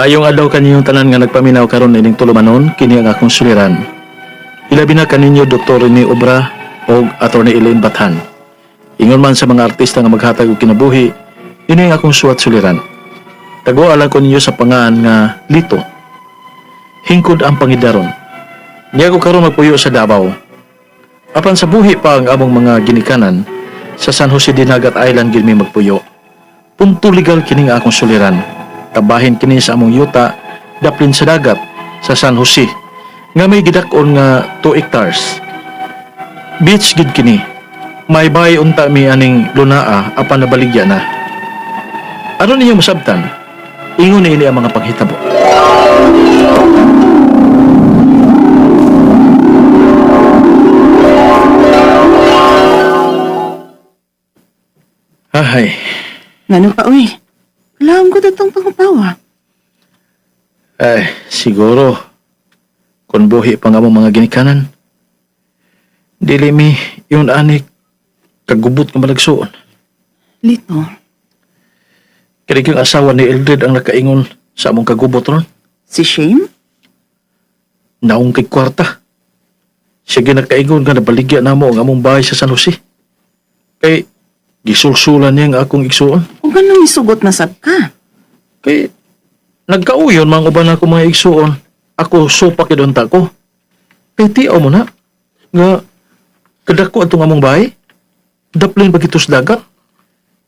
Maayong adlaw kaninyong tanan nga nagpaminaw karon ining tulumanon kini ang akong suliran. Ilabi na kaninyo Dr. Rene Obra o Atty. Elaine Bathan. Ingon man sa mga artista nga maghatag og kinabuhi, ini ang akong suwat suliran. Tagualan ko ninyo sa pangaan nga Lito. Hingkod ang pangidaron. Niya ko karon magpuyo sa Davao. Apan sa buhi pa ang among mga ginikanan, sa San Jose Dinagat Island gid mi magpuyo. Punto legal kini nga akong suliran. Kabahin kini sa among yuta, daplin sa dagat, sa San Jose, nga may gidak-on nga 2 hectares. Beach gid kini. May bay unta mi aning lunaa apan nabaligya na. Ano ninyo masabtan? Ingon ini ang mga panghitabo. Ahay, Ngano pa, uy? Alam ko datong pangupawa. ay, siguro, kung buhi pa nga mo mga ginikanan, dili mi yun anik kagubot nga malagsuon. Lito, Kaya yung asawa ni Eldred ang nakaingon sa among kagubot ron, si Shane? naong kay kwarta. Sige nakaingon nga nabaligya na mo ang among bahay sa San Jose. Kay, gisulsulan niya ang akong igsuon. Kung ganun isugot na sab ka. Kay, nagkauyon mga uban ako mga igsuon. Ako supak idon ta ko. Kay tiyaw mo na. Nga, kadako atong among bahay. Daplin bagitos dagat.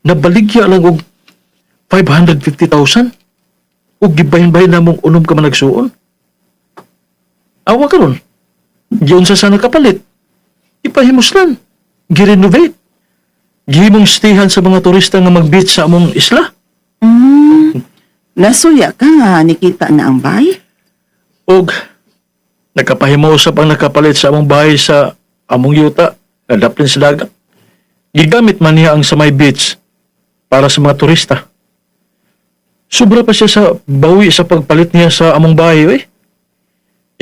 Nabaligya lang og 550,000. Ug gibahin-bahin namong unom ka man nagsuon. Awa ka ron. Giyon sa sana kapalit. Ipahimuslan. Girenovate. Gihimong stihan sa mga turista nga mag-beach sa among isla. Nasuya ka nga nikita na ang bay? Og nakapahimusap ang nakapalit sa among bahay sa among yuta na daplin sa dagat. Gigamit man niya ang sa may beach para sa mga turista. Sobra pa siya sa bawi sa pagpalit niya sa among bahay, eh.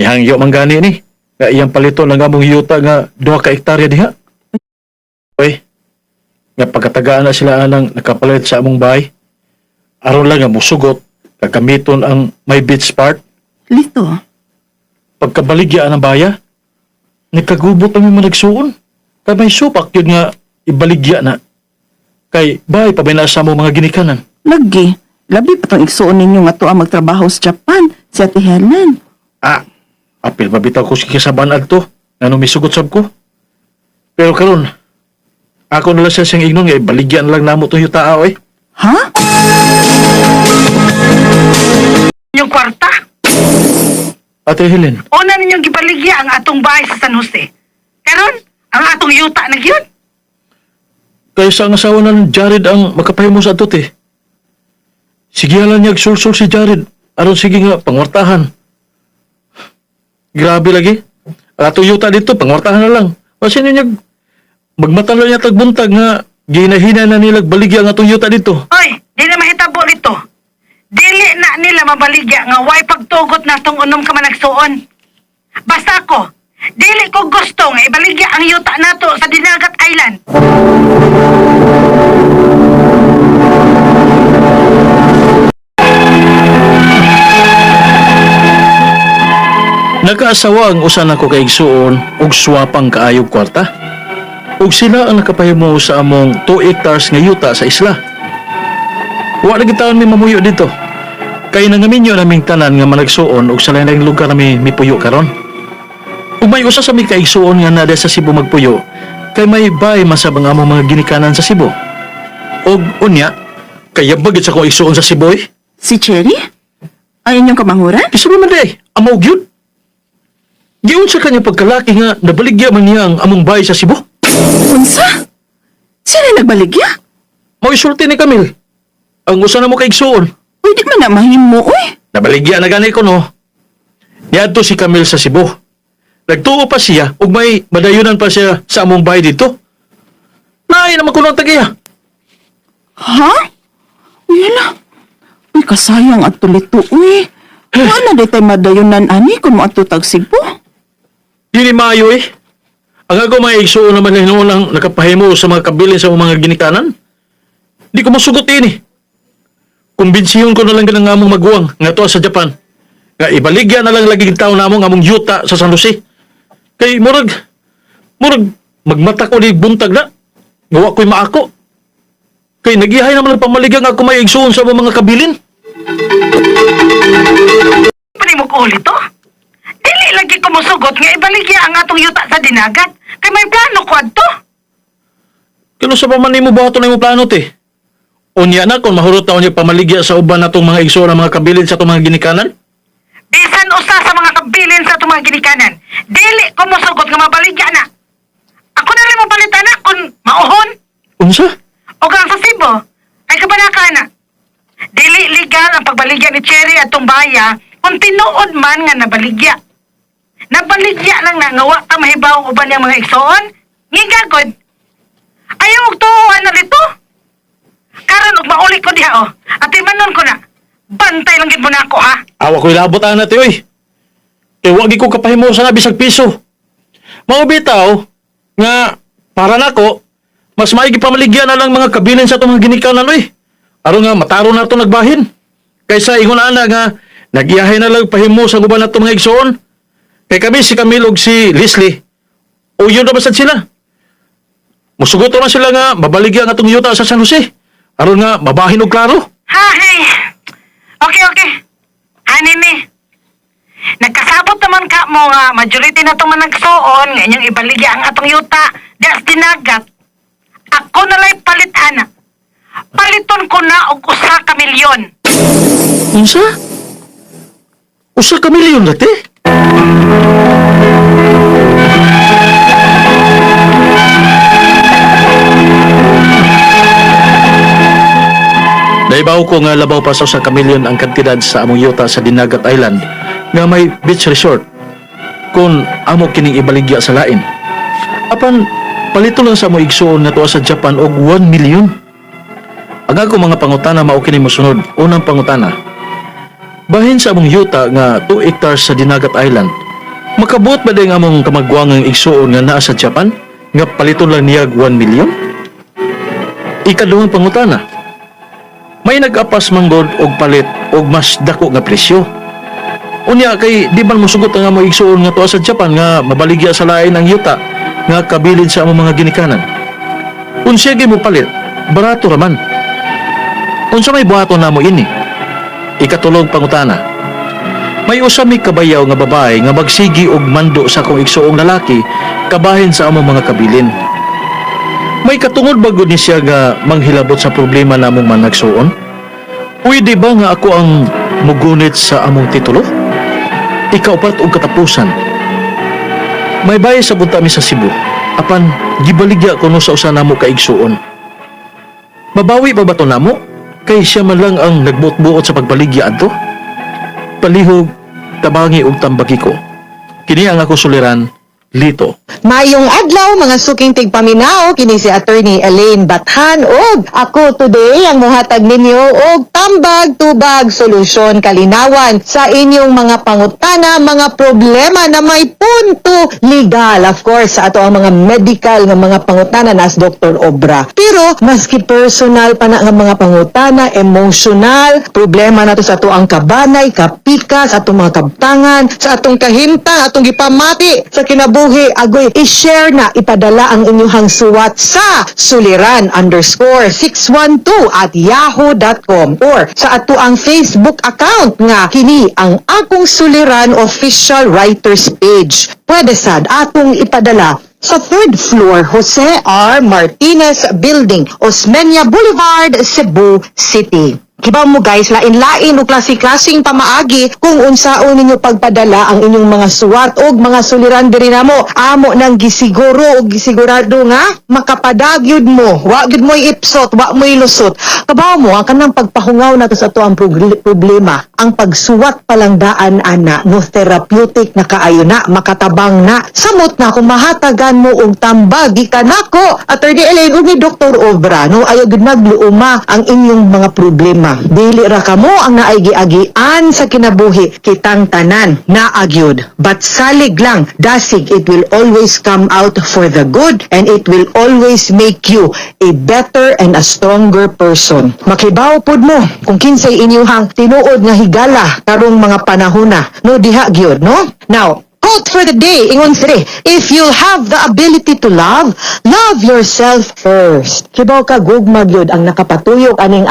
Ihangyo man gani ni. Nga iyang palito ng among yuta nga 2 ka hektarya diha. Oy, nga pagkatagaan na sila anang nakapalit sa among bahay. Aron lang nga musugot, kagamiton ang may beach part. Lito, Pagkabaligya ng baya, nagkagubot kami managsuon. Kay may supak yun nga ibaligya na. Kay bahay pa binasa mo mga ginikanan. lagi. Labi pa tong igsuon ninyo nga to ang magtrabaho sa Japan, si Ate Helen. Ah, apil mabitaw ko si kasaban adto, nga misugot sab ko. Pero karon, ako nalang siya siyang ignon nga ibaligyan lang namo itong yutao eh. Ha? Yung kwarta. Ate Helen, Una ninyong gibaligya ang atong bahay sa San Jose. Karon, ang atong yuta na gyud. kaya sa ang asawa ng Jared ang makapahimo sa atot eh. Sige lang niya sulsul si Jared. Aron sige nga, pangwartahan. Grabe lagi. Ang atong yuta dito, pangwartahan na lang. Kasi niya magmatalo niya tagbuntag nga ginahina na nilag baligya ang atong yuta dito. Oy, di na mahitabo nito. Dili na nila mabaligya nga way pagtugot na tong unom ka managsuon. Basta ko, dili ko gusto nga ibaligya ang yuta nato sa Dinagat Island. Nagkaasawa ang usan ako kay igsuon og swapang kaayog kwarta. Ug sila ang nakapahimo sa among 2 hectares nga yuta sa isla. Wa na gitawon mi mamuyo dito. Kay nangaminyo naming tanan nga managsuon og sa lain-laing lugar nami mipuyo karon. Ug may usa sa mi kaigsuon nga nada sa Cebu magpuyo, kay may bay masabang among mga ginikanan sa Cebu. Og unya, kaya bagit sa ko igsuon sa Cebu eh. Si Cherry? Ang inyong kamanguran? Isa man day, amaw gyud. Giun sa kanya pagkalaki nga nabaligya man niya ang among bay sa Cebu. Unsa? Sino nagbaligya? Mao isulti ni Camille. Ang usa na mo kaigsuon. Uy, di man na mahimo, uy. Nabaligya na gani ko no. Niadto si Camille sa Cebu. Nagtuo pa siya ug may madayunan pa siya sa among bahay dito. Naay naman ko ng tagiya. Ha? Uy, ala. Uy, kasayang at tulito, uy. Wala na tayo madayunan, ani, kung mo at tutag Cebu. Dili maayo eh. Ang ako may igsuon naman lang nakapahimo sa mga kabilin sa mga ginikanan. Di ko masugot ini. kumbinsiyon ko na lang ganang among maguwang nga tuwa sa Japan. Nga ibaligya na lang lagi tao namong among yuta sa San Jose. Kay murag magmata ko ni buntag na. Gawa ko'y maako. Kay nagihay naman ang pamaligang ako may igsuon sa mga kabilin. Pwede mo ko ulit to? Dili lagi ko musugot nga ibaligya ang atong yuta sa dinagat. Kay may plano ko adto. Kano sa paman mo buhaton na mo plano te? Unya na kung mahurot na unya pamaligya sa uban natong mga igsuon ng mga kabilin sa itong mga ginikanan? Bisan usa sa mga kabilin sa itong mga ginikanan. Dili ko musugot nga mabaligya na. Ako na rin mo palitan na kung mauhon. Unsa? O kang sa Cebu, ay kabanaka na. Dili legal ang pagbaligya ni Cherry at tumbaya kung tinuod man nga nabaligya. Nabaligya lang na nga wa ta mahibaw ang uban niyang mga igsoon. Ngigagod. Ayaw og tuuan na dito. Karon og mauli ko diha at imanon ko na. Bantay lang gid mo na ako ha. Awa ko'y labot ana te oy. Kay wagi ko kapahimo sa bisag piso. Mao bitaw nga para nako mas maigi pamaligya na lang mga kabilin sa itong mga ginikanan oy. Aron nga mataro na ito nagbahin. Kaysa ingon ana nga nagiyahay na lang pahimo sa uban nato mga igsoon. Kay kami si Camille ug si Leslie. O yun na basad sila. Musugot na sila nga mabaligya nga itong yuta sa San Jose. Aron nga mabahin og klaro. Ha, hey. Okay. Anime. Nagkasabot naman ka mo nga majority na itong managsoon nga inyong ibaligya ang atong yuta das dinagat. Ako na lang palit ana. Paliton ko na og usa ka milyon. Unsa? Usa ka milyon dati? Naibaw ko nga labaw pa sa usa ka milyon ang kantidad sa among yuta sa Dinagat Island nga may beach resort kung amo kining ibaligya sa lain. Apan palito lang sa among igsuon nga tuwa sa Japan og 1 milyon. Ang ako mga pangutana mao kini mosunod. Unang pangutana. Bahin sa among yuta nga 2 hectares sa Dinagat Island. Makabuot ba din among kamagwangang igsuon nga naa sa Japan nga paliton lang niyag 1 milyon? Ikaduhang pangutana. May nag-apas manggod og palit og mas dako nga presyo. Unya kay di man mosugot ang among igsuon nga tuwa sa Japan nga mabaligya sa lain ang yuta nga kabilin sa among mga ginikanan. Kung sige mo palit, barato raman. Unsa may buhaton namo ini? Ikatulong pangutana. May usa mi kabayaw nga babae nga magsigi og mando sa akong igsuong lalaki kabahin sa among mga kabilin. May katungod ba gud ni siya nga manghilabot sa problema namong managsuon? Pwede ba nga ako ang mugunit sa among titulo? Ikaupat og katapusan. May baye sa bunta mi sa Cebu. Apan gibaligya kuno sa usa namo ka igsuon. Mabawi pa ba to namo? Kay siya man lang ang nagbuot-buot sa pagbaligya adto. Palihog, tabangi ug tambagi ko. Kini ang ako suliran, Lito. Mayong adlaw mga suking tigpaminaw kini si Attorney Elaine Bathan og ako today ang mohatag ninyo og tambag tubag solusyon kalinawan sa inyong mga pangutana, mga problema na may punto legal. Of course, sa ato ang mga medical nga mga pangutana nas Dr. Obra. Pero maski personal pa na nga mga pangutana, emotional, problema nato sa ato ang kabanay, kapika, sa atong mga kabtangan, sa atong kahimtang, atong gipamati sa kinabuhi, agoy i-share na ipadala ang inyong suwat sa suliran_612@yahoo.com or sa ato ang Facebook account nga kini ang Akong Suliran Official Writers Page. Pwede sad atong ipadala sa 3rd floor Jose R. Martinez Building, Osmeña Boulevard, Cebu City. Kibaw mo guys, lain-lain o klase-klaseng pamaagi kung unsaon ninyo pagpadala ang inyong mga suwat o mga suliran diri namo. Amo nang gisiguro o gisigurado nga makapadagyod mo. Wa gyud mo ipsot, wa mo ilusot. Kabaw mo ang kanang pagpahungaw nato sa ato ang problema. Ang pagsuwat palang daan ana no therapeutic na kaayo na, makatabang na. Samot na kung mahatagan mo og tambag gikan nako. Attorney Elaine ug ni Dr. Obra no ayo gid nagluuma ang inyong mga problema. gugma. Dili ra kamo ang naay-giagian sa kinabuhi, kitang tanan naagyod. But salig lang, dasig, it will always come out for the good and it will always make you a better and a stronger person. Makibaw pod mo kung kinsay inyuhang tinuod nga higala karong mga panahona, no, diha gyud, no? Now, quote for the day, ingon sire, if you have the ability to love, love yourself first. Kibaw ka, gugma gyud ang nakapatuyok aning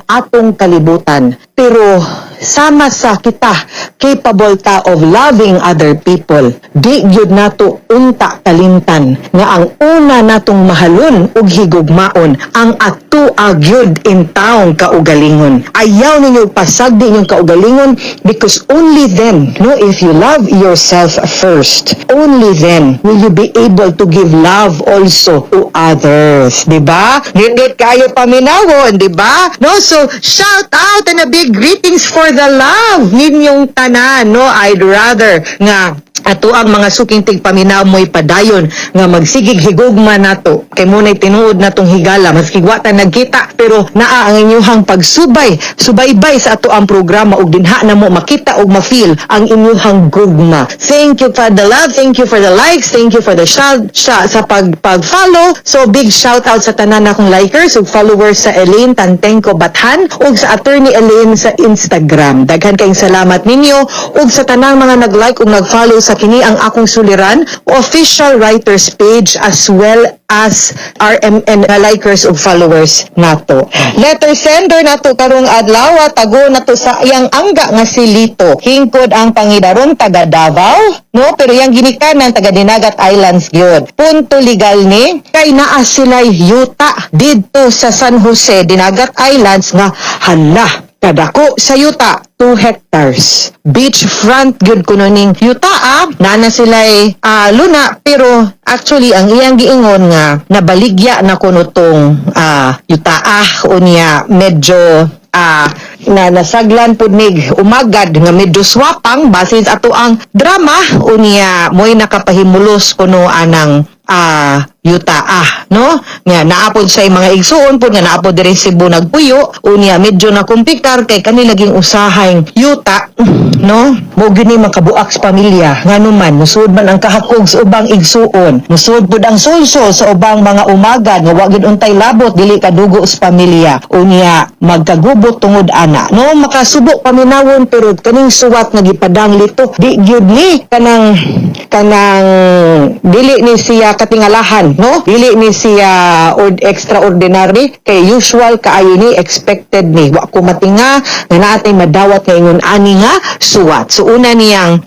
atong kalibutan. Pero sama sa kita, capable ta of loving other people. Di gyud nato unta kalimtan nga ang una natong mahalon ug higugmaon ang atua gyud in taong kaugalingon. Ayaw ninyo pasagdi inyong kaugalingon because only then, no, if you love yourself first, only then will you be able to give love also to others. Diba? Hindi kayo paminawon, diba? No, so shout out and a big greetings for the love ninyong tanan, no? I'd rather nga ato ang mga suking tigpaminaw mo'y padayon nga magsigig higugma nato kay muna'y tinuod natong higala maski wa ta nagkita pero naa ang inyuhang subaybay sa ato ang programa ug dinha na mo makita ug ma-feel ang inyuhang gugma. Thank you for the love, thank you for the likes, thank you for the shout sa pag-follow. So big shout out sa tanan akong likers ug followers sa Elaine Tantenko Bathan ug sa Attorney Elaine sa Instagram. Daghan kayong salamat ninyo ug sa tanang mga nag-like ug nag-follow sa kini ang akong suliran official writers page as well as RMN likers ug followers nato. Letter sender nato karong adlaw tago nato sa iyang angga nga si Lito. Hingkod ang pangidarong taga Davao, no, pero yang ginikanan taga Dinagat Islands gyud. Punto legal ni kay naa sila'y yuta didto sa San Jose Dinagat Islands nga hala kadako sa yuta 2 hectares. Beachfront gyud kuno ning yuta nana sila'y luna pero actually ang iyang giingon nga nabaligya na kuno tong yuta unya medyo na nasaglan pud mig umagad nga medyo swapang basin sa ato ang drama unya mo'y nakapahimulos kuno anang yuta no nga naapod sa mga igsuon pud nga naapod diri Cebu nagpuyo unya medyo nakumpikar kay kanilaging usahang yuta no mo gini makabuak sa pamilya nganuman musud man ang kahakog sa ubang igsuon musud pud ang sulsol sa ubang mga umagad nga wa gid untay labot dili kadugo sa pamilya unya magkagubot tungod ana no makasubok paminawon pero kaning suwat nga gipadang Lito di gyud ni kanang dili ni siya katingalahan no dili ni siya extraordinary kay usual kaayo ni expected ni wa ko matinga nga naatay madawat nga ingon ani nga suwat so una niyang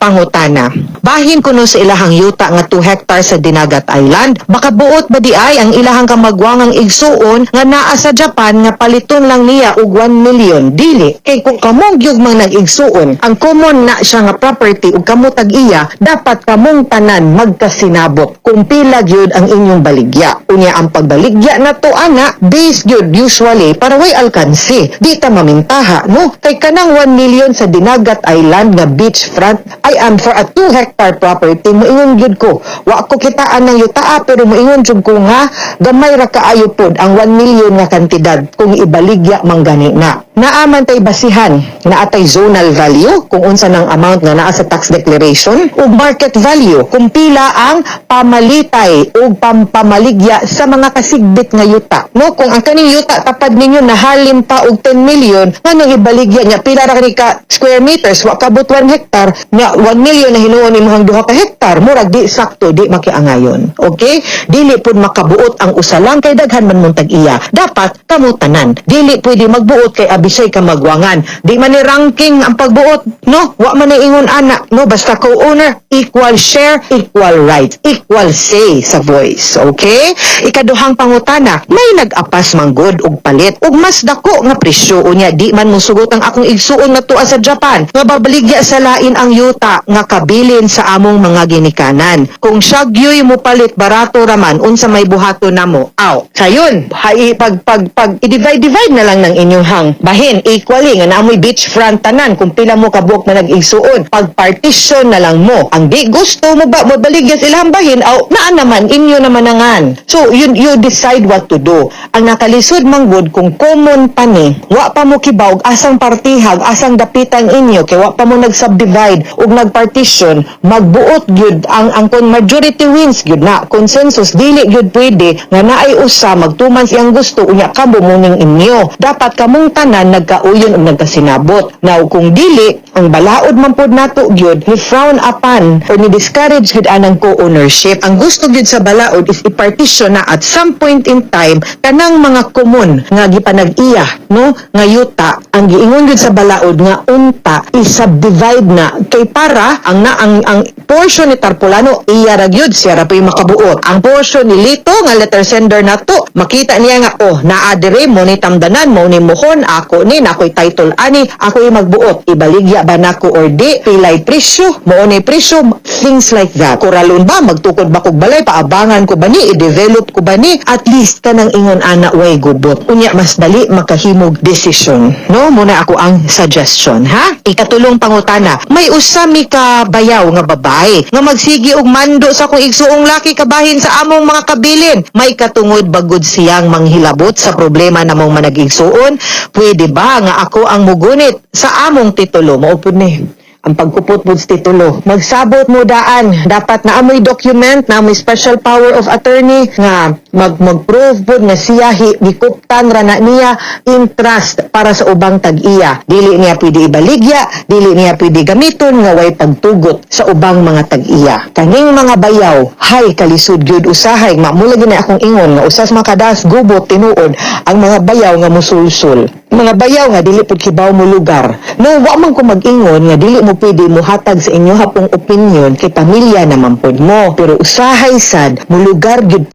pangutana bahin kuno sa ilahang yuta nga 2 hectares sa Dinagat Island baka buot ba di ay ang ilahang kamagwangang igsuon nga naa sa Japan nga paliton lang niya og 1 million dili kay kung kamong gyud mang nag-igsuon ang common na siya nga property ug kamo tag-iya dapat kamong tanan magkasinabot kung pila gyud ang inyong baligya. Unya ang pagbaligya na to ana based gyud usually para way alkansi. Di ta mamintaha no kay kanang 1 million sa Dinagat Island nga beachfront I am for a 2 hectare property moingon gyud ko. Wa ko kitaan ng yuta pero moingon jud ko nga gamay ra kaayo pod ang 1 million nga kantidad kung ibaligya man gani na. Naaman tay basihan na atay zonal value kung unsa ng amount nga naa sa tax declaration ug market value kung pila ang pamalitay ug pamaligya sa mga kasigbit nga yuta no kung ang kaning yuta tapad ninyo nahalin pa og 10 million nganong ibaligya niya pila ra kani ka square meters wa kabot 1 hectare nga 1 million na hinuon imong 2 ka hektar murag di sakto di makiangayon okay dili pud makabuot ang usa lang kay daghan man mong tag-iya dapat kamo tanan dili pwede magbuot kay abisay ka magwangan di man ni ranking ang pagbuot no wa man ni ingon ana no basta co-owner equal share equal rights equal say sa voice okay ikaduhang pangutana may nag-apas manggod og palit ug mas dako nga presyo unya di man mosugot ang akong igsuon nga tuwa sa Japan nga babaligya sa lain ang yuta nga kabilin sa among mga ginikanan kung siya gyoy mo palit barato raman unsa may buhaton namo sayon pag i-divide na lang ng inyong hang Bahin, equally, nga naamoy beachfront tanan, kung pila mo kabuok na nag-igsuon, pag-partition na lang mo. Ang di gusto mo ba, mabaligya sa ilang bahin, naan naman, inyo naman nangan. So, you decide what to do. Ang nakalisod manggod, kung common pa ni, wa pa mo kibawg, asang partihag, asang dapitan inyo, kay wa pa mo nag-subdivide, ug nag-partition, magbuot gyud ang kung majority wins gyud na, consensus, dili gyud pwede, nga naay usa, magtuman siyang gusto, unya ka bumuning inyo. Dapat kamong tanan nagkauyon ug nagkasinabot. Now kung dili, ang balaod man pod nato gyud ni frown upon or ni discourage gyud anang co-ownership. Ang gusto gyud sa balaod is i-partition na at some point in time kanang mga common nga gipanag-iya, no, nga yuta. Ang giingon gyud sa balaod nga unta i-subdivide na kay para ang portion ni Tarpulano iya ra gyud siya ra po'y makabuot. Ang portion ni Lito nga letter sender nato, makita niya nga naa dire mo ni tamdanan mo ni mohon ako ni nakoy title ani ako'y magbuot, ibaligya ba nako or di, pilay presyo mo ni presyo, things like that. Kuralon ba magtukod ba kog balay, paabangan ko ba ni, i-develop ko ba ni, at least kanang ingon ana way gubot unya mas dali makahimog decision, no? Muna ako ang suggestion, ha? Ikatulong pangutana, may usami ka bayaw nga babae nga magsigi og mando sa kung igsuong laki kabahin sa among mga kabilin, may katungod bagod siyang manghilabot sa problema namong manag-igsuon. Pwede ba nga ako ang mugunit sa among titulo? Maupod ni ang pagkupot mo sa titulo. Magsabot mo daan. Dapat na amoy document, na amoy special power of attorney nga mag-prove po nga siya gikuptan ra na niya interest para sa ubang tag-iya. Dili niya pwede ibaligya, dili niya pwede gamiton nga way pagtugot sa ubang mga tag-iya. Kaning mga bayaw, hay kalisud gyud usahay, mamula gina akong ingon nga usas makadas gubot tinuod ang mga bayaw nga musulsul. Mga bayaw nga dili pud kibaw mo lugar. No, wa man ko mag-ingon nga dili mo pwede mo hatag sa inyo hapong opinion kay pamilya naman pod mo. Pero usahay sad mo lugar gyud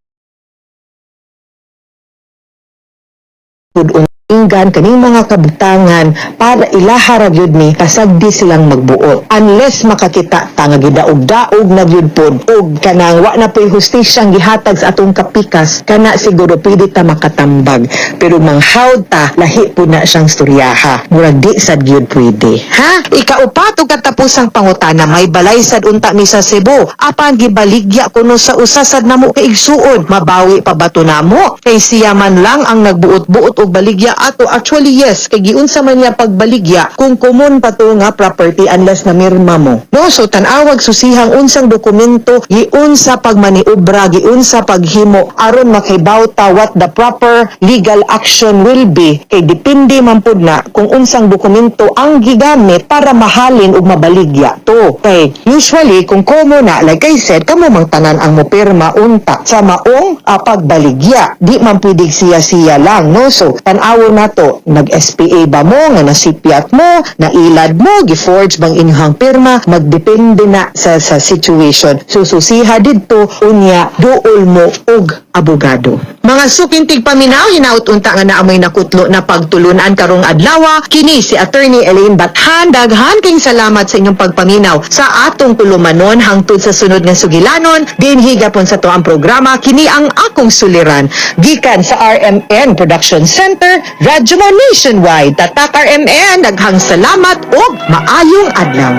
inggan kaning mga kabutangan para ilahara gyud ni kasagdi silang magbuot. Unless makakita ta nga gidaog-daog na gyud pod og kanang wa na poy hustisyang gihatag sa atong kapikas, kana siguro pwede ta makatambag. Pero manghawd ta lahi pud na siyang storyaha. Murag di sad gyud pwede. Ha? Ikaupat og katapusang pangutana, may balay sad unta mi sa Cebu. Apan gibaligya kuno sa usasad namo kay igsuon. Mabawi pa ba to namo? Kay siya man lang ang nagbuot-buot og baligya ato. Actually yes, kay giunsa man niya pagbaligya kung common pa to nga property unless na mirma mo. No, so tanawag susihang unsang dokumento, giunsa pagmaniobra, giunsa paghimo aron makibawta what the proper legal action will be. Kay depende man pud na kung unsang dokumento ang gigamit para mahalin ug mabaligya to. Kay usually kung common na, like I said, kamo mang tanan ang mopirma unta sa maong pagbaligya. Di man pwede siya lang, no? So tanawo nato, nag-SPA ba mo, nga nasipyat mo, nailad mo, giforge bang inyong pirma, magdepende na sa situation. So susiha dito, unya, duol mo og abogado. Mga sukintig paminaw, hinaut unta nga naamoy nakutlo na pagtulunan karong adlawa, kini si Attorney Elaine Bathan. Daghan king salamat sa inyong pagpaminaw sa atong tulumanon hangtod sa sunod nga sugilanon. Din higapon sa to ang programa, kini ang akong suliran. Gikan sa RMN Production Center, Radyo Mo Nationwide. Tatak RMN, daghang salamat ug maayong adlaw.